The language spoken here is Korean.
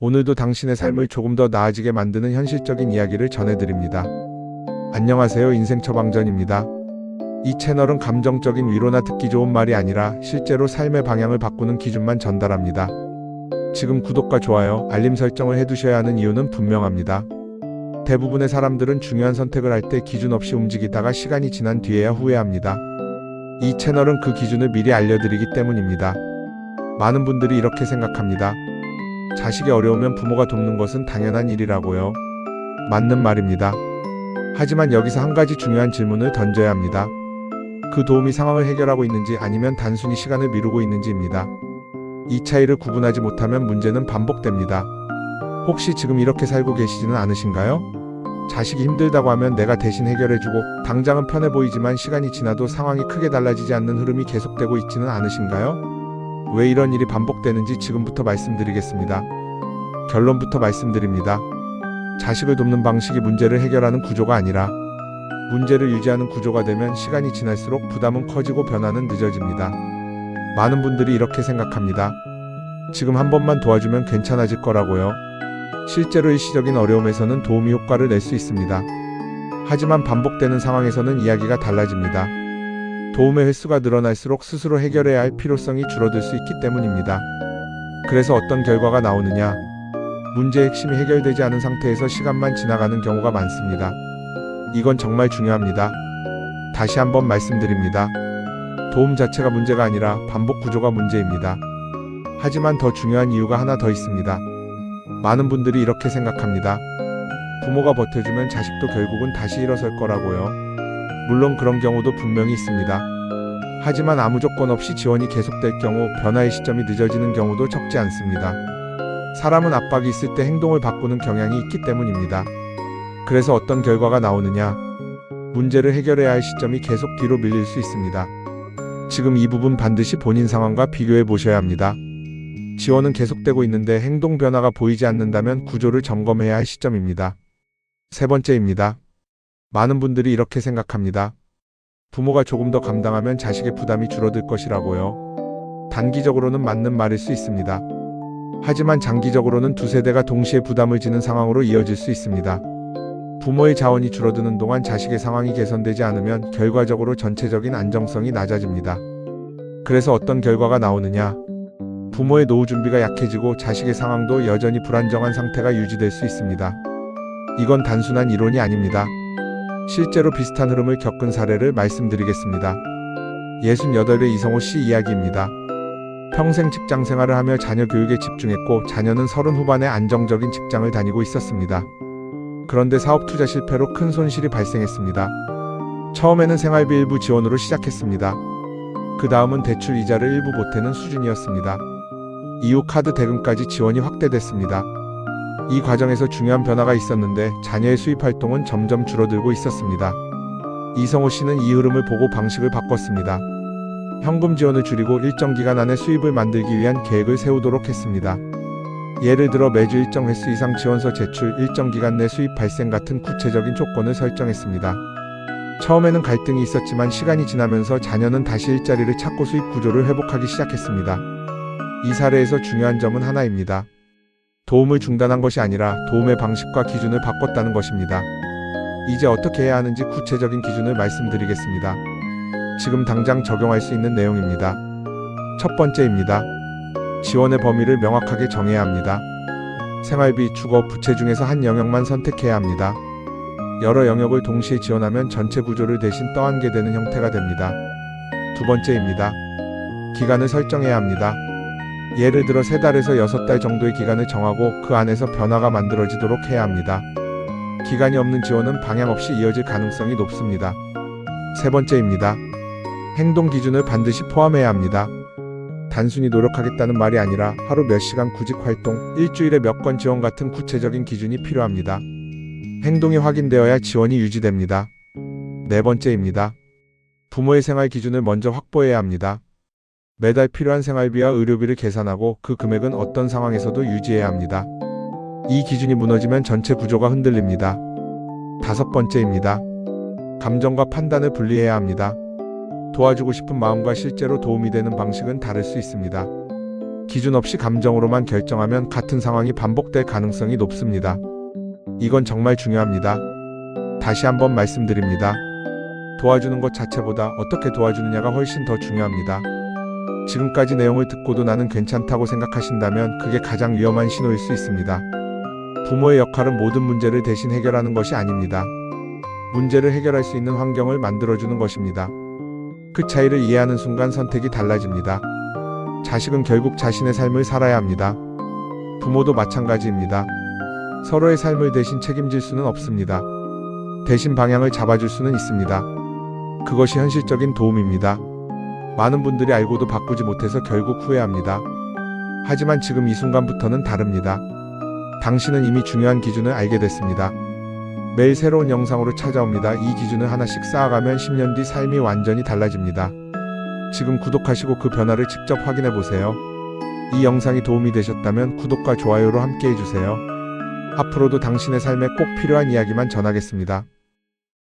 오늘도 당신의 삶을 조금 더 나아지게 만드는 현실적인 이야기를 전해드립니다. 안녕하세요. 인생 처방전입니다. 이 채널은 감정적인 위로나 듣기 좋은 말이 아니라 실제로 삶의 방향을 바꾸는 기준만 전달합니다. 지금 구독과 좋아요, 알림 설정을 해두셔야 하는 이유는 분명합니다. 대부분의 사람들은 중요한 선택을 할 때 기준 없이 움직이다가 시간이 지난 뒤에야 후회합니다. 이 채널은 그 기준을 미리 알려드리기 때문입니다. 많은 분들이 이렇게 생각합니다. 자식이 어려우면 부모가 돕는 것은 당연한 일이라고요. 맞는 말입니다. 하지만 여기서 한 가지 중요한 질문을 던져야 합니다. 그 도움이 상황을 해결하고 있는지 아니면 단순히 시간을 미루고 있는지입니다. 이 차이를 구분하지 못하면 문제는 반복됩니다. 혹시 지금 이렇게 살고 계시지는 않으신가요? 자식이 힘들다고 하면 내가 대신 해결해주고 당장은 편해 보이지만 시간이 지나도 상황이 크게 달라지지 않는 흐름이 계속되고 있지는 않으신가요? 왜 이런 일이 반복되는지 지금부터 말씀드리겠습니다. 결론부터 말씀드립니다. 자식을 돕는 방식이 문제를 해결하는 구조가 아니라 문제를 유지하는 구조가 되면 시간이 지날수록 부담은 커지고 변화는 늦어집니다. 많은 분들이 이렇게 생각합니다. 지금 한 번만 도와주면 괜찮아질 거라고요. 실제로 일시적인 어려움에서는 도움이 효과를 낼 수 있습니다. 하지만 반복되는 상황에서는 이야기가 달라집니다. 도움의 횟수가 늘어날수록 스스로 해결해야 할 필요성이 줄어들 수 있기 때문입니다. 그래서 어떤 결과가 나오느냐? 문제의 핵심이 해결되지 않은 상태에서 시간만 지나가는 경우가 많습니다. 이건 정말 중요합니다. 다시 한번 말씀드립니다. 도움 자체가 문제가 아니라 반복 구조가 문제입니다. 하지만 더 중요한 이유가 하나 더 있습니다. 많은 분들이 이렇게 생각합니다. 부모가 버텨주면 자식도 결국은 다시 일어설 거라고요. 물론 그런 경우도 분명히 있습니다. 하지만 아무 조건 없이 지원이 계속될 경우 변화의 시점이 늦어지는 경우도 적지 않습니다. 사람은 압박이 있을 때 행동을 바꾸는 경향이 있기 때문입니다. 그래서 어떤 결과가 나오느냐? 문제를 해결해야 할 시점이 계속 뒤로 밀릴 수 있습니다. 지금 이 부분 반드시 본인 상황과 비교해 보셔야 합니다. 지원은 계속되고 있는데 행동 변화가 보이지 않는다면 구조를 점검해야 할 시점입니다. 세 번째입니다. 많은 분들이 이렇게 생각합니다. 부모가 조금 더 감당하면 자식의 부담이 줄어들 것이라고요. 단기적으로는 맞는 말일 수 있습니다. 하지만 장기적으로는 두 세대가 동시에 부담을 지는 상황으로 이어질 수 있습니다. 부모의 자원이 줄어드는 동안 자식의 상황이 개선되지 않으면 결과적으로 전체적인 안정성이 낮아집니다. 그래서 어떤 결과가 나오느냐? 부모의 노후 준비가 약해지고 자식의 상황도 여전히 불안정한 상태가 유지될 수 있습니다. 이건 단순한 이론이 아닙니다. 실제로 비슷한 흐름을 겪은 사례를 말씀드리겠습니다. 68의 이성호 씨 이야기입니다. 평생 직장 생활을 하며 자녀 교육에 집중했고 자녀는 30 후반에 안정적인 직장을 다니고 있었습니다. 그런데 사업 투자 실패로 큰 손실이 발생했습니다. 처음에는 생활비 일부 지원으로 시작했습니다. 그 다음은 대출 이자를 일부 보태는 수준이었습니다. 이후 카드 대금까지 지원이 확대됐습니다. 이 과정에서 중요한 변화가 있었는데 자녀의 수입 활동은 점점 줄어들고 있었습니다. 이성호 씨는 이 흐름을 보고 방식을 바꿨습니다. 현금 지원을 줄이고 일정 기간 안에 수입을 만들기 위한 계획을 세우도록 했습니다. 예를 들어 매주 일정 횟수 이상 지원서 제출, 일정 기간 내 수입 발생 같은 구체적인 조건을 설정했습니다. 처음에는 갈등이 있었지만 시간이 지나면서 자녀는 다시 일자리를 찾고 수입 구조를 회복하기 시작했습니다. 이 사례에서 중요한 점은 하나입니다. 도움을 중단한 것이 아니라 도움의 방식과 기준을 바꿨다는 것입니다. 이제 어떻게 해야 하는지 구체적인 기준을 말씀드리겠습니다. 지금 당장 적용할 수 있는 내용입니다. 첫 번째입니다. 지원의 범위를 명확하게 정해야 합니다. 생활비, 주거, 부채 중에서 한 영역만 선택해야 합니다. 여러 영역을 동시에 지원하면 전체 구조를 대신 떠안게 되는 형태가 됩니다. 두 번째입니다. 기간을 설정해야 합니다. 예를 들어 3달에서 6달 정도의 기간을 정하고 그 안에서 변화가 만들어지도록 해야 합니다. 기간이 없는 지원은 방향 없이 이어질 가능성이 높습니다. 세 번째입니다. 행동 기준을 반드시 포함해야 합니다. 단순히 노력하겠다는 말이 아니라 하루 몇 시간 구직 활동, 일주일에 몇 건 지원 같은 구체적인 기준이 필요합니다. 행동이 확인되어야 지원이 유지됩니다. 네 번째입니다. 부모의 생활 기준을 먼저 확보해야 합니다. 매달 필요한 생활비와 의료비를 계산하고 그 금액은 어떤 상황에서도 유지해야 합니다. 이 기준이 무너지면 전체 구조가 흔들립니다. 다섯 번째입니다. 감정과 판단을 분리해야 합니다. 도와주고 싶은 마음과 실제로 도움이 되는 방식은 다를 수 있습니다. 기준 없이 감정으로만 결정하면 같은 상황이 반복될 가능성이 높습니다. 이건 정말 중요합니다. 다시 한번 말씀드립니다. 도와주는 것 자체보다 어떻게 도와주느냐가 훨씬 더 중요합니다. 지금까지 내용을 듣고도 나는 괜찮다고 생각하신다면 그게 가장 위험한 신호일 수 있습니다. 부모의 역할은 모든 문제를 대신 해결하는 것이 아닙니다. 문제를 해결할 수 있는 환경을 만들어주는 것입니다. 그 차이를 이해하는 순간 선택이 달라집니다. 자식은 결국 자신의 삶을 살아야 합니다. 부모도 마찬가지입니다. 서로의 삶을 대신 책임질 수는 없습니다. 대신 방향을 잡아줄 수는 있습니다. 그것이 현실적인 도움입니다. 많은 분들이 알고도 바꾸지 못해서 결국 후회합니다. 하지만 지금 이 순간부터는 다릅니다. 당신은 이미 중요한 기준을 알게 됐습니다. 매일 새로운 영상으로 찾아옵니다. 이 기준을 하나씩 쌓아가면 10년 뒤 삶이 완전히 달라집니다. 지금 구독하시고 그 변화를 직접 확인해 보세요. 이 영상이 도움이 되셨다면 구독과 좋아요로 함께 해주세요. 앞으로도 당신의 삶에 꼭 필요한 이야기만 전하겠습니다.